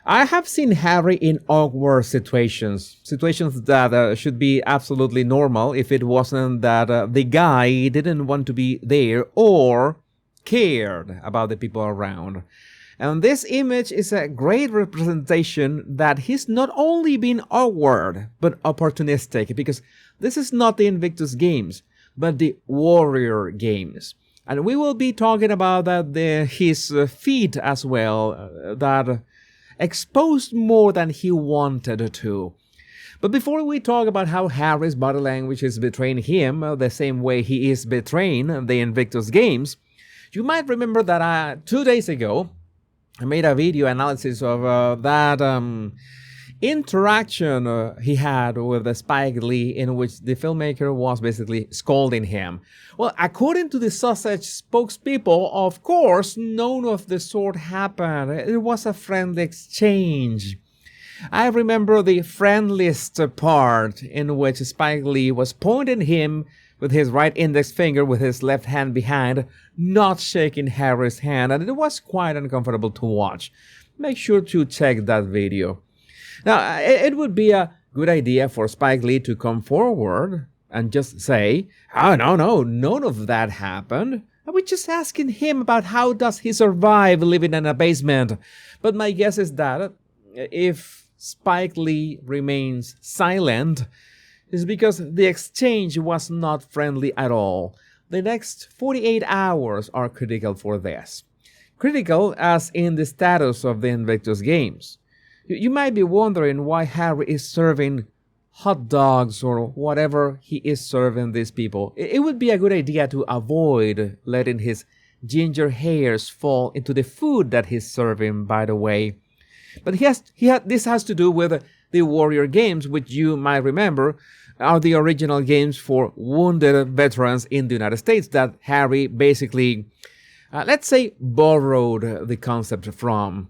I have seen Harry in awkward situations that should be absolutely normal if it wasn't that the guy didn't want to be there or cared about the people around. And this image is a great representation that he's not only being awkward, but opportunistic, because this is not the Invictus Games, but the Warrior Games. And we will be talking about his feet as well, that exposed more than he wanted to. But before we talk about how Harry's body language is betraying him the same way he is betraying the Invictus Games, you might remember that 2 days ago, I made a video analysis of that interaction he had with Spike Lee, in which the filmmaker was basically scolding him. Well, according to the Sausage spokespeople, of course, none of the sort happened. It was a friendly exchange. I remember the friendliest part, in which Spike Lee was pointing him with his right index finger with his left hand behind, not shaking Harry's hand, and it was quite uncomfortable to watch. Make sure to check that video. Now, it would be a good idea for Spike Lee to come forward and just say, "Oh, no, none of that happened. I was just asking him about how does he survive living in a basement." But my guess is that if Spike Lee remains silent, it's because the exchange was not friendly at all. The next 48 hours are critical for this. Critical as in the status of the Invictus Games. You might be wondering why Harry is serving hot dogs or whatever he is serving these people. It would be a good idea to avoid letting his ginger hairs fall into the food that he's serving, by the way. But this has to do with the Warrior Games, which you might remember are the original games for wounded veterans in the United States that Harry basically, let's say, borrowed the concept from.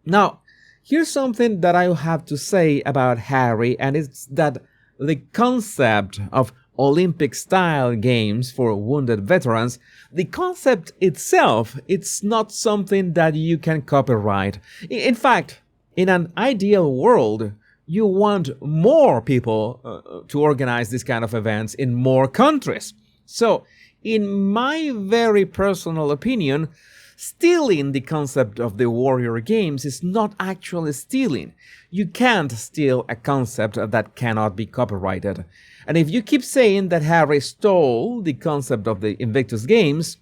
Now, here's something that I have to say about Harry, and it's that the concept of Olympic-style games for wounded veterans, the concept itself, it's not something that you can copyright. In fact, in an ideal world, you want more people to organize this kind of events in more countries. So, in my very personal opinion, stealing the concept of the Warrior Games is not actually stealing. You can't steal a concept that cannot be copyrighted. And if you keep saying that Harry stole the concept of the Invictus Games,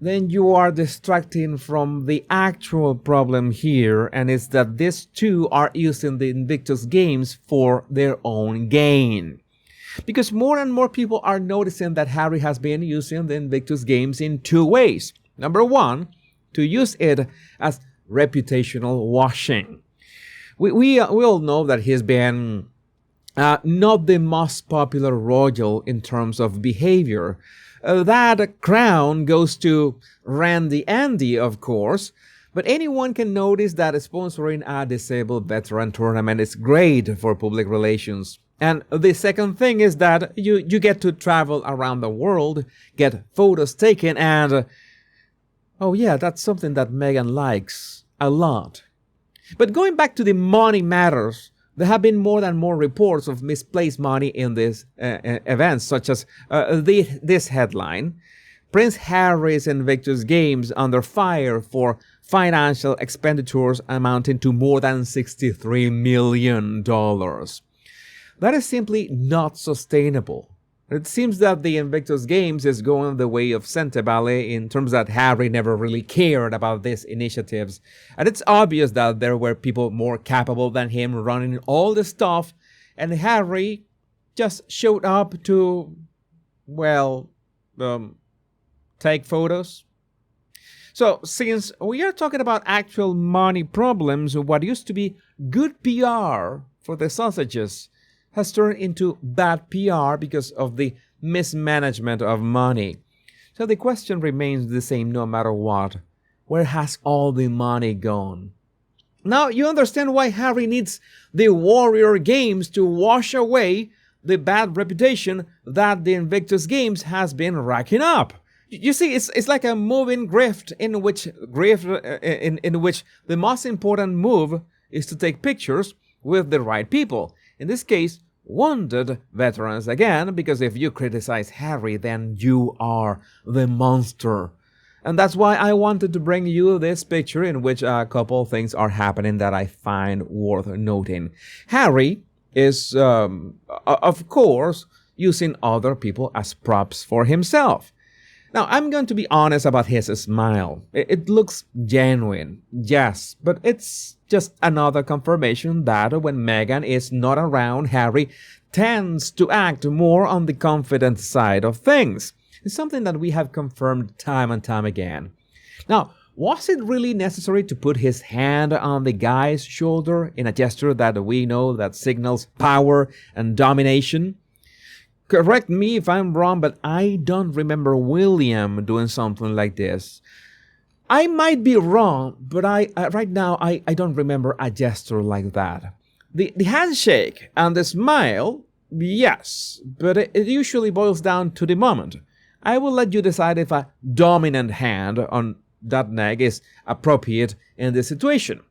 then you are distracting from the actual problem here, and it's that these two are using the Invictus Games for their own gain. Because more and more people are noticing that Harry has been using the Invictus Games in two ways. Number one, to use it as reputational washing. We all know that he's been not the most popular royal in terms of behavior. That crown goes to Randy Andy, of course, but anyone can notice that sponsoring a disabled veteran tournament is great for public relations. And the second thing is that you get to travel around the world, get photos taken, and oh yeah, that's something that Meghan likes a lot. But going back to the money matters, there have been more and more reports of misplaced money in these events, such as this headline: Prince Harry's Invictus Games under fire for financial expenditures amounting to more than $63 million. That is simply not sustainable. It seems that the Invictus Games is going the way of Centebale in terms that Harry never really cared about these initiatives. And it's obvious that there were people more capable than him running all the stuff, and Harry just showed up to, take photos. So, since we are talking about actual money problems, what used to be good PR for the sausages has turned into bad PR because of the mismanagement of money. So the question remains the same no matter what. Where has all the money gone? Now you understand why Harry needs the Warrior Games to wash away the bad reputation that the Invictus Games has been racking up. You see, it's like a moving grift in which the most important move is to take pictures with the right people. In this case, wounded veterans again, because if you criticize Harry, then you are the monster. And that's why I wanted to bring you this picture in which a couple things are happening that I find worth noting. Harry is, of course, using other people as props for himself. Now, I'm going to be honest about his smile. It looks genuine, yes, but it's just another confirmation that when Meghan is not around, Harry tends to act more on the confident side of things. It's something that we have confirmed time and time again. Now, was it really necessary to put his hand on the guy's shoulder in a gesture that we know that signals power and domination? Correct me if I'm wrong, but I don't remember William doing something like this. I might be wrong, but right now I don't remember a gesture like that. The handshake and the smile, yes, but it usually boils down to the moment. I will let you decide if a dominant hand on that neck is appropriate in this situation.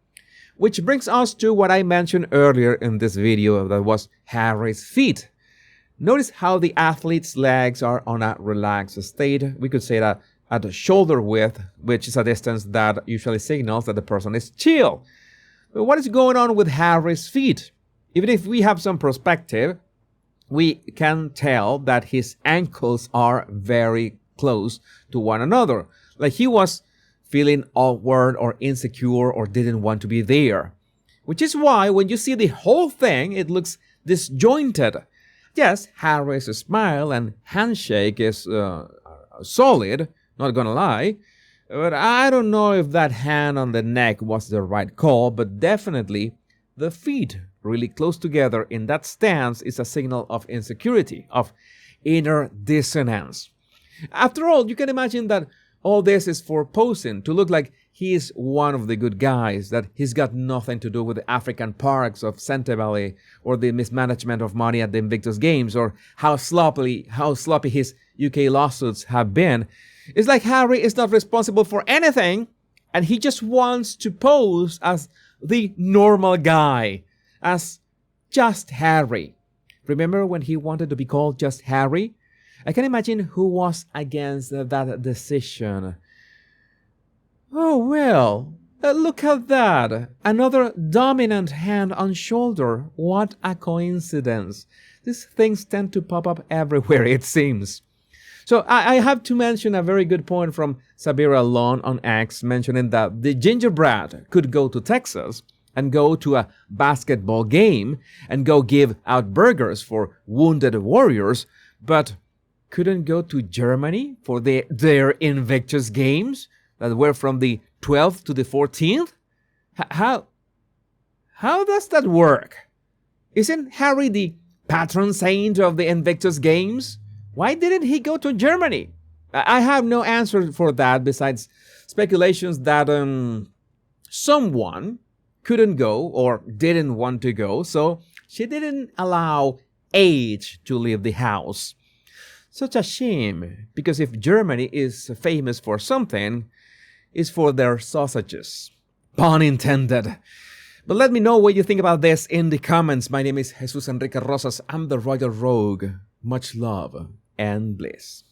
Which brings us to what I mentioned earlier in this video, that was Harry's feet. Notice how the athlete's legs are on a relaxed state. We could say that at the shoulder width, which is a distance that usually signals that the person is chill. But what is going on with Harry's feet? Even if we have some perspective, we can tell that his ankles are very close to one another. Like he was feeling awkward or insecure or didn't want to be there. Which is why when you see the whole thing, it looks disjointed. Yes, Harry's smile and handshake is solid, not gonna lie. But I don't know if that hand on the neck was the right call, but definitely the feet really close together in that stance is a signal of insecurity, of inner dissonance. After all, you can imagine that all this is for posing, to look like he is one of the good guys, that he's got nothing to do with the African parks of Centre Valley or the mismanagement of money at the Invictus Games or how sloppy his UK lawsuits have been. It's like Harry is not responsible for anything and he just wants to pose as the normal guy, as just Harry. Remember when he wanted to be called just Harry? I can imagine who was against that decision. Oh well, look at that. Another dominant hand on shoulder. What a coincidence. These things tend to pop up everywhere, it seems. So I have to mention a very good point from Sabira Lon on X, mentioning that the gingerbread could go to Texas and go to a basketball game and go give out burgers for wounded warriors, but couldn't go to Germany for their Invictus Games that were from the 12th to the 14th? How does that work? Isn't Harry the patron saint of the Invictus Games? Why didn't he go to Germany? I have no answer for that besides speculations that someone couldn't go or didn't want to go, so she didn't allow age to leave the house. Such a shame, because if Germany is famous for something, it's for their sausages. Pun intended. But let me know what you think about this in the comments. My name is Jesus Enrique Rosas. I'm the Royal Rogue. Much love and bliss.